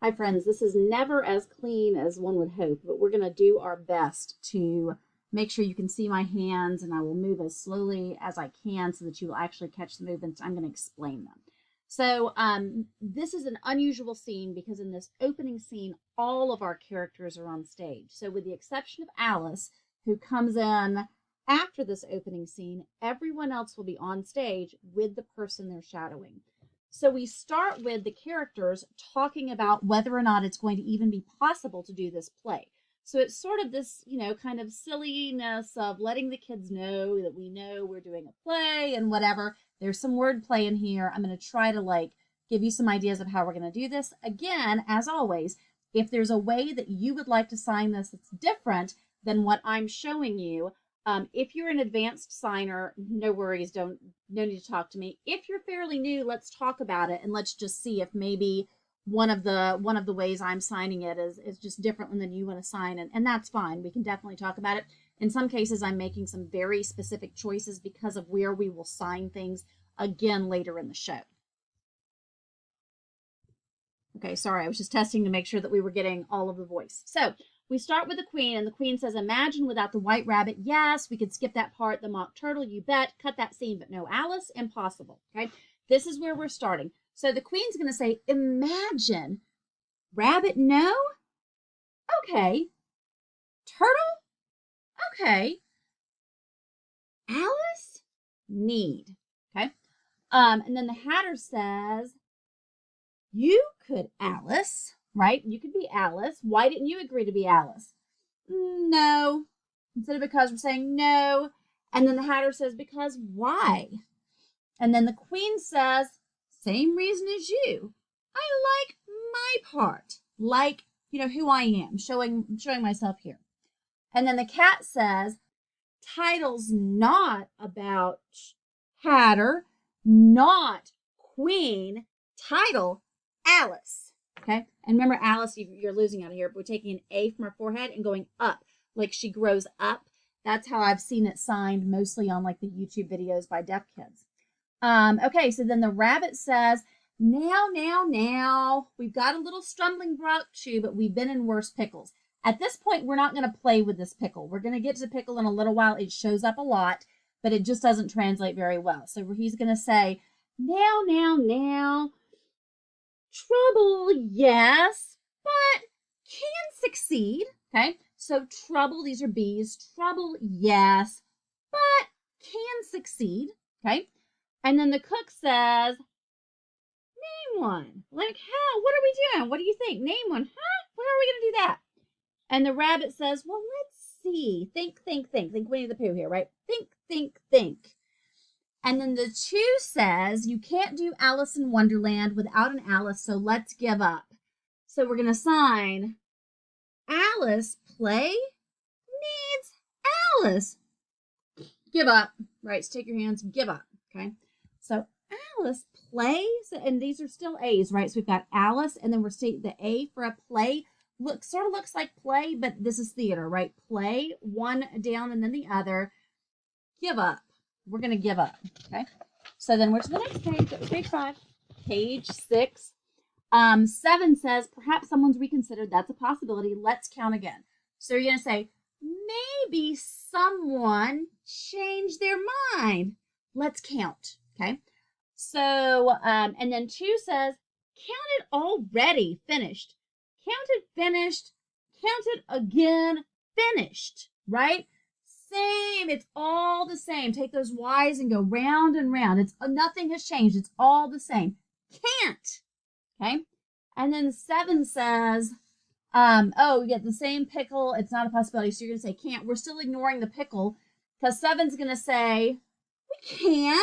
Hi, friends. This is never as clean as one would hope, but we're going to do our best to make sure you can see my hands, and I will move as slowly as I can so that you will actually catch the movements. I'm going to explain them. So this is an unusual scene because in this opening scene, all of our characters are on stage. So with the exception of Alice, who comes in after this opening scene, everyone else will be on stage with the person they're shadowing. So we start with the characters talking about whether or not it's going to even be possible to do this play. So it's sort of this, kind of silliness of letting the kids know that we know we're doing a play and whatever. There's some wordplay in here. I'm going to try to give you some ideas of how we're going to do this. Again, as always, if there's a way that you would like to sign this that's different than what I'm showing you, if you're an advanced signer, no worries, no need to talk to me. If you're fairly new, let's talk about it and let's just see if maybe one of the ways I'm signing it is just different than you want to sign, and that's fine. We can definitely talk about it. In some cases, I'm making some very specific choices because of where we will sign things again later in the show. Okay, sorry, I was just testing to make sure that we were getting all of the voice. So we start with the queen, and the queen says, imagine without the white rabbit. Yes, we could skip that part. The mock turtle, you bet. Cut that scene, but no Alice, impossible. Okay, this is where we're starting. So the queen's going to say, imagine. Rabbit, no? Okay. Turtle? Okay. Alice? Need. Okay. And then the Hatter says, you could, Alice, right? You could be Alice. Why didn't you agree to be Alice? No. Instead of because, we're saying no. And then the Hatter says, because why? And then the Queen says, same reason as you. I like my part. Like, who I am, showing myself here. And then the Cat says, title's not about Hatter, not Queen. Title, Alice. Okay. And remember, Alice, you're losing out of here. We're taking an A from her forehead and going up, like she grows up. That's how I've seen it signed mostly on like the YouTube videos by deaf kids. Okay, so then the rabbit says, now, we've got a little stumbling block too, but we've been in worse pickles. At this point, we're not going to play with this pickle. We're going to get to the pickle in a little while. It shows up a lot, but it just doesn't translate very well. So he's going to say, now, trouble, yes, but can succeed. Okay, so trouble, these are B's. Trouble, yes, but can succeed. Okay, and then the cook says, name one. Like, how? What are we doing? What do you think? Name one. Huh? How are we going to do that? And the rabbit says, well, let's see. Think. Think Winnie the Pooh here, right? Think. And then the two says, you can't do Alice in Wonderland without an Alice, so let's give up. So we're going to sign Alice play needs Alice. Give up, right? So take your hands, give up, okay? So Alice plays, and these are still A's, right? So we've got Alice, and then we're seeing the A for a play. Sort of looks like play, but this is theater, right? Play, one down and then the other. Give up. We're going to give up, okay? So then we're to the next page. That was page 5. Page 6. 7 says, perhaps someone's reconsidered. That's a possibility. Let's count again. So you're going to say, maybe someone changed their mind. Let's count, okay? So, and then 2 says, counted already, finished. Counted, finished. Counted again, finished, right? Same, it's all the same. Take those Y's and go round and round. It's nothing has changed. It's all the same. Can't, okay? And then 7 says, oh, you get the same pickle. It's not a possibility. So you're going to say can't. We're still ignoring the pickle because 7's going to say, we can.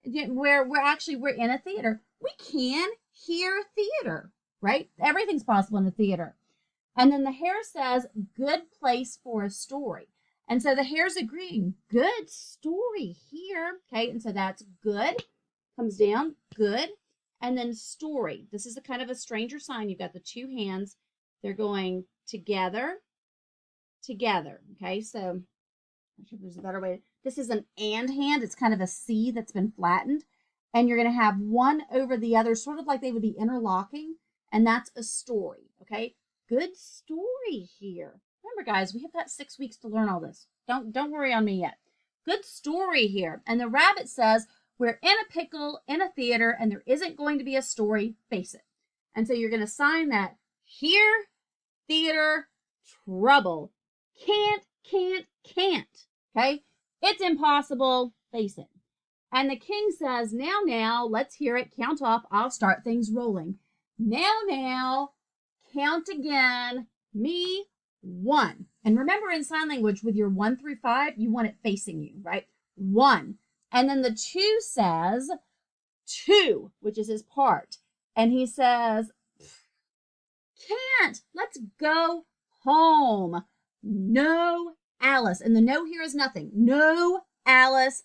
We're in a theater. We can hear theater, right? Everything's possible in a theater. And then the hare says, good place for a story. And so the hare's agreeing, good story here. Okay, and so that's good. Comes down, good. And then story. This is a kind of a stranger sign. You've got the two hands. They're going together. Okay, so I'm not sure if there's a better way. This is an and hand. It's kind of a C that's been flattened. And you're going to have one over the other, sort of like they would be interlocking. and that's a story, okay? Good story here. Remember, guys, we have got 6 weeks to learn all this. Don't worry on me yet. Good story here. And the rabbit says, we're in a pickle in a theater and there isn't going to be a story, face it. And so you're going to sign that here, theater, trouble. Can't. Okay? It's impossible, face it. And the king says, now, let's hear it. Count off. I'll start things rolling. Now, count again. Me, 1. And remember, in sign language, with your 1 through 5, you want it facing you, right? 1. And then the 2 says 2, which is his part. And he says, can't. Let's go home. No, Alice. And the no here is nothing. No, Alice.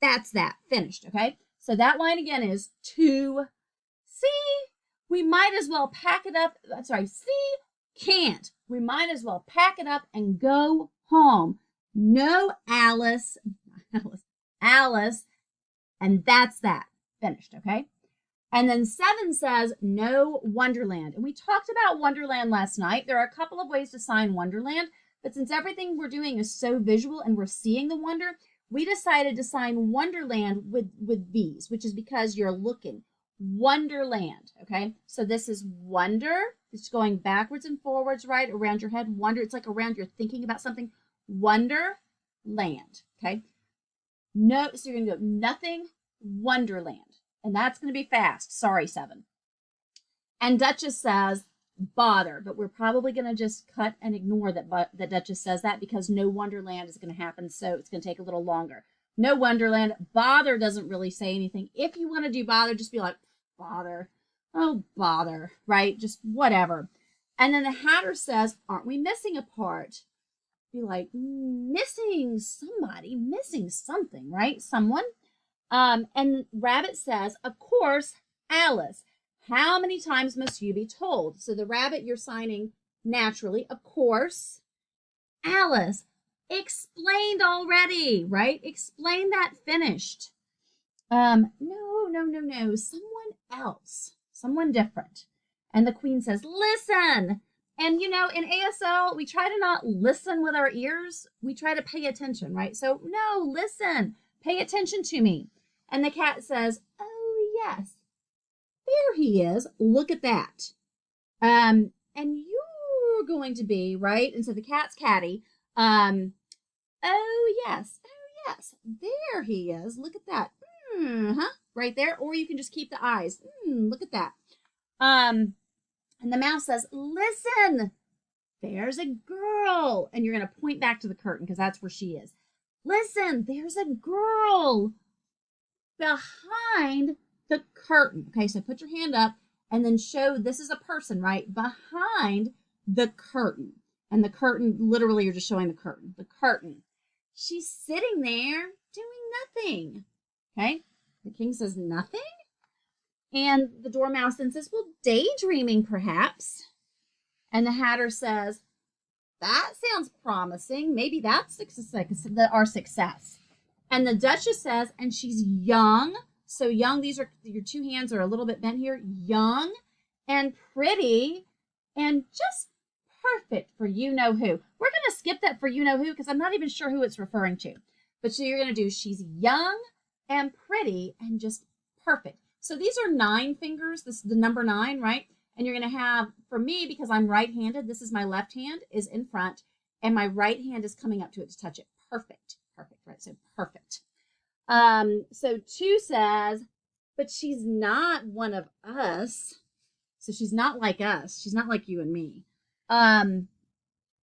That's that. Finished, okay? So that line again is 2. See, we might as well pack it up. See, can't. We might as well pack it up and go home. No, Alice. Alice. And that's that. Finished, okay? And then 7 says, no Wonderland. And we talked about Wonderland last night. There are a couple of ways to sign Wonderland, but since everything we're doing is so visual and we're seeing the wonder, we decided to sign Wonderland with these, which is because you're looking. Wonderland, okay? So this is wonder. It's going backwards and forwards, right, around your head. Wonder, it's like around you're thinking about something. Wonderland, okay? No, so you're going to go nothing, Wonderland. And that's going to be fast. Sorry, 7. And Duchess says, bother. But we're probably going to just cut and ignore that Duchess says that because no Wonderland is going to happen. So it's going to take a little longer. No Wonderland. Bother doesn't really say anything. If you want to do bother, just be like, bother. Oh, bother. Right? Just whatever. And then the Hatter says, aren't we missing a part? Be like, missing somebody, missing something, right? Someone. And Rabbit says, of course, Alice. How many times must you be told? So the rabbit you're signing naturally, of course, Alice. Explained already, right? Explain that, finished. No. Someone else. Someone different. And the queen says, listen. And, in ASL, we try to not listen with our ears. We try to pay attention, right? So, no, listen. Pay attention to me. And the cat says, oh, yes. There he is. Look at that. And you're going to be, right? And so the cat's catty. Oh, yes. There he is. Look at that. Right there. Or you can just keep the eyes. Look at that. And the mouse says, listen, there's a girl. And you're going to point back to the curtain because that's where she is. Listen, there's a girl behind the curtain. Okay, so put your hand up and then show this is a person, right? Behind the curtain. And the curtain, literally, you're just showing the curtain. The curtain. She's sitting there doing nothing. Okay, the king says nothing. And the Dormouse then says, well, daydreaming perhaps. And the Hatter says, that sounds promising. Maybe that's our success. And the Duchess says, and she's young. So young, these are, your 2 hands are a little bit bent here. Young and pretty and just perfect for you-know-who. We're going to skip that for you-know-who because I'm not even sure who it's referring to. But so you're going to do, she's young and pretty and just perfect. So these are 9 fingers. This is the number 9, right? And you're going to have, for me, because I'm right-handed, this is my left hand is in front, and my right hand is coming up to it to touch it. Perfect, right? So perfect. So 2 says, but she's not one of us. So she's not like us. She's not like you and me. And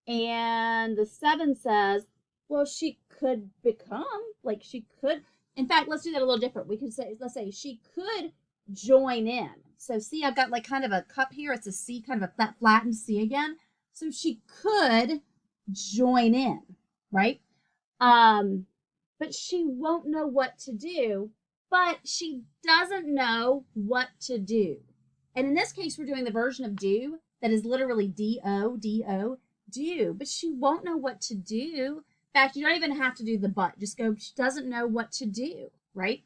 the 7 says, well, she could become, like she could. In fact, let's do that a little different. We could say, let's say she could join in. So see, I've got like kind of a cup here. It's a C, kind of a flattened C again. So she could join in, right? But she won't know what to do, but she doesn't know what to do. And in this case, we're doing the version of do that is literally D-O, do, but she won't know what to do. In fact, you don't even have to do the but. Just go, she doesn't know what to do, right?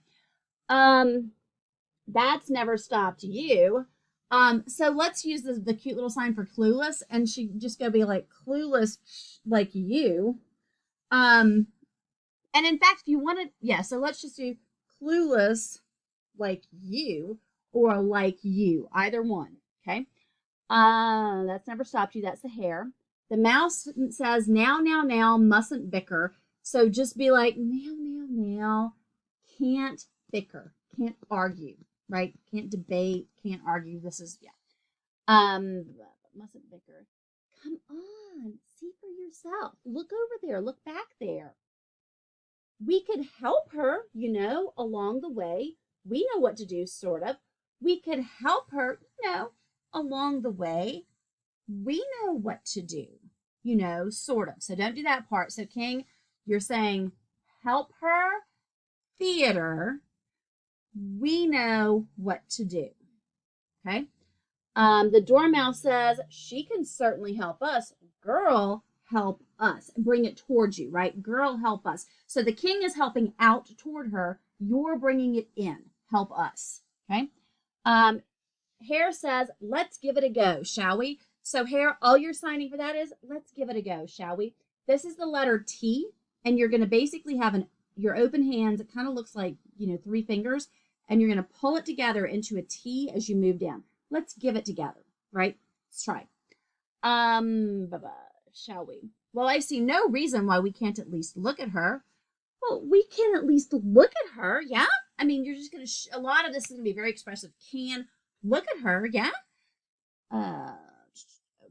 That's never stopped you. So let's use the cute little sign for clueless, and she just go be like clueless like you. And in fact, if you wanted, yeah, so let's just do clueless like you or like you, either one. Okay. That's never stopped you. That's the hare. The mouse says now, mustn't bicker. So just be like now, can't bicker, can't argue, right? Can't debate, can't argue. This is, yeah. Mustn't bicker. Come on, see for yourself. Look over there, look back there. We could help her, along the way. We know what to do, sort of. We could help her, along the way. We know what to do, sort of. So don't do that part. So, King, you're saying help her, theater. We know what to do. Okay. The dormouse says she can certainly help us. Girl, help us. Bring it towards you, right? Girl, help us. So the king is helping out toward her. You're bringing it in. Help us. Okay. Hare says, let's give it a go, shall we? So Hare, all you're signing for that is let's give it a go, shall we? This is the letter T, and you're going to basically have your open hands. It kind of looks like, 3 fingers, and you're going to pull it together into a T as you move down. Let's give it together, right? Let's try. Shall we? Well, I see no reason why we can't at least look at her. Well, we can at least look at her, yeah? I mean, you're just going to, a lot of this is going to be very expressive. Can look at her, yeah?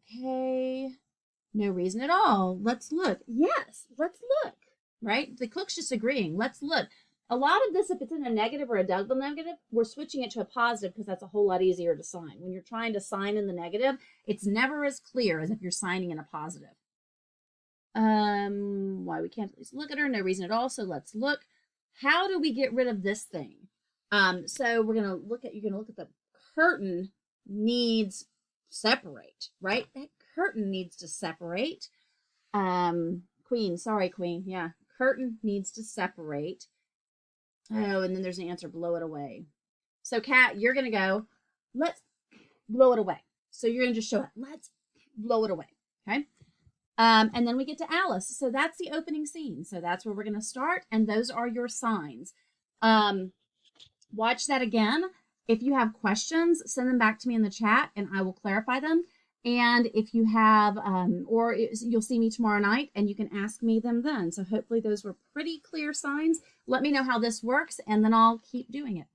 Okay. No reason at all. Let's look. Yes, let's look, right? The cook's just agreeing. Let's look. A lot of this, if it's in a negative or a double negative, we're switching it to a positive because that's a whole lot easier to sign. When you're trying to sign in the negative, it's never as clear as if you're signing in a positive. Why we can't at least look at her, no reason at all. So let's look. How do we get rid of this thing? So you're gonna look at the curtain needs separate, right? That curtain needs to separate. Queen, sorry, Queen. Yeah, curtain needs to separate. Oh, and then there's an answer, blow it away. So Kat, you're gonna go, let's blow it away. So you're gonna just show it, let's blow it away. Okay. And then we get to Alice. So that's the opening scene. So that's where we're gonna start, and those are your signs. Watch that again. If you have questions, send them back to me in the chat and I will clarify them. And if you have, or you'll see me tomorrow night and you can ask me them then. So hopefully those were pretty clear signs. Let me know how this works and then I'll keep doing it.